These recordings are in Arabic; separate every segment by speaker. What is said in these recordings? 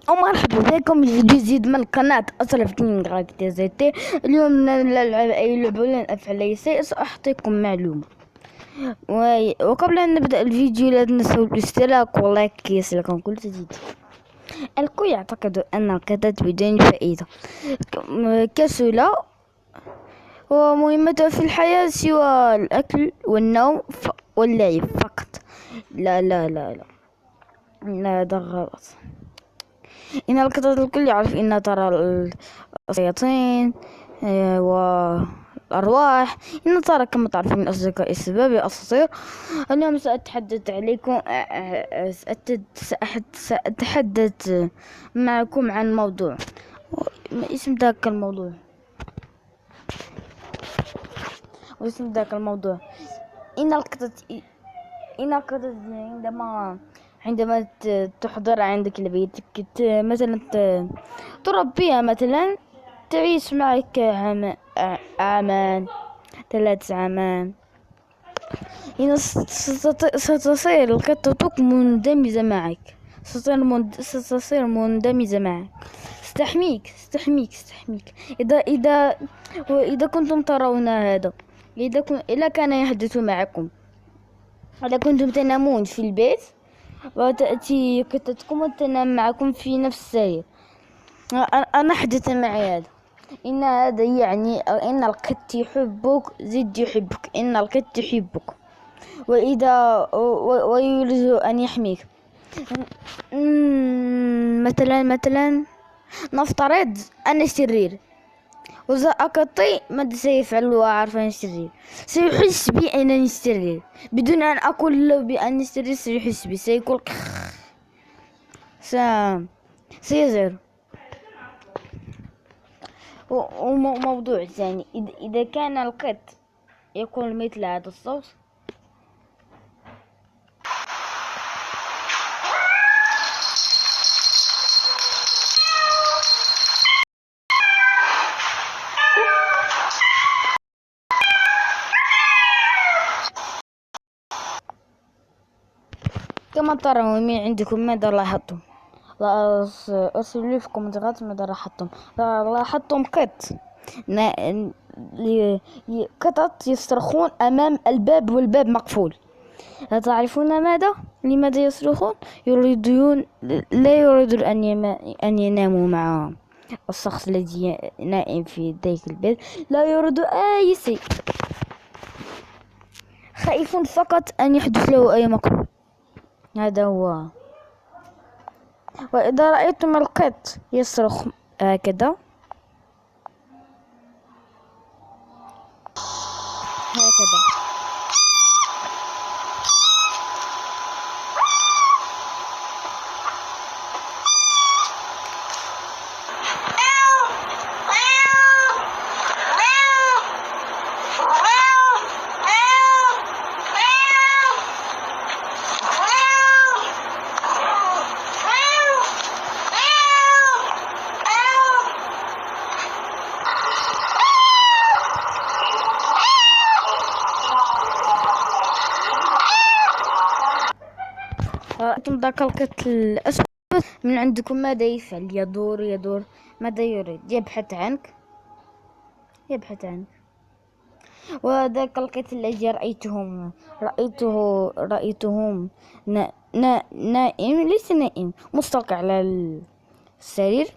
Speaker 1: ومرحبا بكم في فيديو جديد من قناة أشرف جيمنج راكتيزيتي. اليوم نلعب أي لعبة ولا نفعل أي شيء. سأعطيكم معلومة وقبل أن نبدأ الفيديو لا تنسوا الاشتراك ولايك يصلكم كل جديد. الكل يعتقد أن القطط بدون فائدة كسولة ومهمتها في الحياة سوى الأكل والنوم واللعب فقط. لا لا لا لا لا، هذا غلط. إن القطط الكل يعرف إن ترى الشياطين والأرواح. إن ترى كما تعرفون من أصدقاء السباب أساطير. اليوم سأتحدث عليكم سأتحدث معكم عن موضوع. ما اسم ذاك الموضوع؟ إن القطط عندما تحضر عندك لبيتك مثلا تربيها، مثلا تعيش معك عامان 3 عامان، ستصير القطتك مندمجة معك، ستصير مندمجة معك، ستحميك. وإذا كنتم ترون هذا، إذا كان يحدث معكم، إذا كنتم تنامون في البيت وتأتي قطتكم وتنام معكم في نفس السرير، أنا حدث معي هذا. إن هذا يعني إن القط يحبك زد يحبك. إن القط يحبك ويريد أن يحميك. مثلا نفترض أنا شرير، وإذا قطي ماذا سيفعل؟ وعارف أن شرير، سيحس بي أنني شرير بدون أن أقول له بأني شرير. سيحس بي، سيقول سيزعر. وموضوع ثاني، إذا كان القط يقول مثل هذا الصوت، كما ترون من عندكم ماذا لاحظتم؟ لا أرسل لي في الكومنتات ماذا لاحظتم. قطط يصرخون أمام الباب والباب مقفول. لا تعرفون ماذا؟ لماذا يصرخون؟ لا يريدون أن يناموا مع الشخص الذي نائم في ذلك البيت. لا يريد أي شيء، خائفون فقط أن يحدث له أي مكروه. هذا هو. وإذا رأيتم القط يصرخ هكذا، رأيتم ذاك القط الأسود من عندكم ماذا يفعل؟ يدور. ماذا يريد؟ يبحث عنك. وذاك القط الذي رأيتهم نائم، ليس نائم، مستلقي على السرير،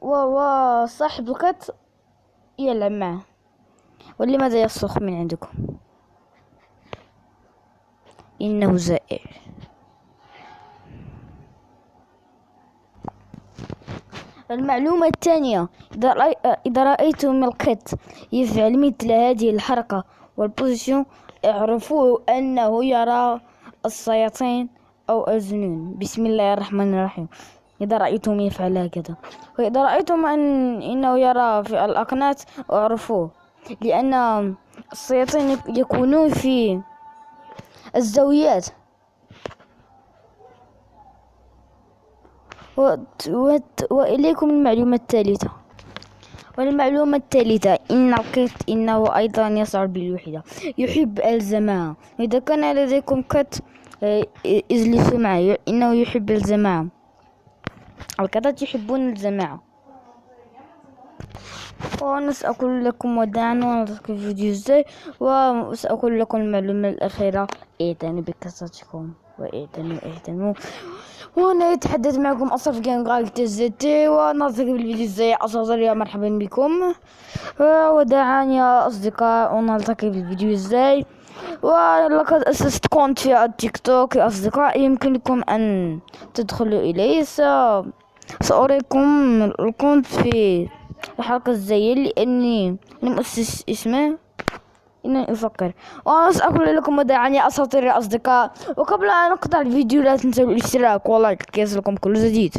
Speaker 1: وصاحب القط يلعب معه. ولماذا يصرخ من عندكم؟ إنه زائر. المعلومة الثانية، إذا رأيتم القط يفعل مثل هذه الحركة والبوزيشن، اعرفوا أنه يرى الشياطين أو الجنون. بسم الله الرحمن الرحيم. إذا رأيتم يفعل هكذا، وإذا رأيتم إنه يرى في الأقناط، اعرفوه، لأن الشياطين يكونون في الزاويات. وإليكم المعلومة الثالثة. إن القط إنه أيضا يشعر بالوحدة، يحب الجماعة. إذا كان لديكم قط اجلسوا معه، إنه يحب الجماعة. القطط يحبون الجماعة. وأنا سأقول لكم وداعا ونلتقي في فيديو الجاي، وسأقول لكم المعلومة الأخيرة: اعتنوا بقطتكم واعتنوا. وأنا أتحدث معكم أصرف جيم تي، ونلتقي في الفيديو الجاي. أصدقائي مرحبا بكم، وداعا يا أصدقاء، ونلتقي في الفيديو الجاي. ولقد أسست كونت في التيك توك يا أصدقائي، يمكنكم أن تدخلوا إليه. سأريكم الكونت في الحلقة الجاية، لأني لم أسس اسمه، إنني أفكر. وأنا سأقول لكم وداعا يا أساطير يا أصدقاء، وقبل أن أقطع الفيديو لا تنسوا الاشتراك واللايك كي يصلكم كل جديد.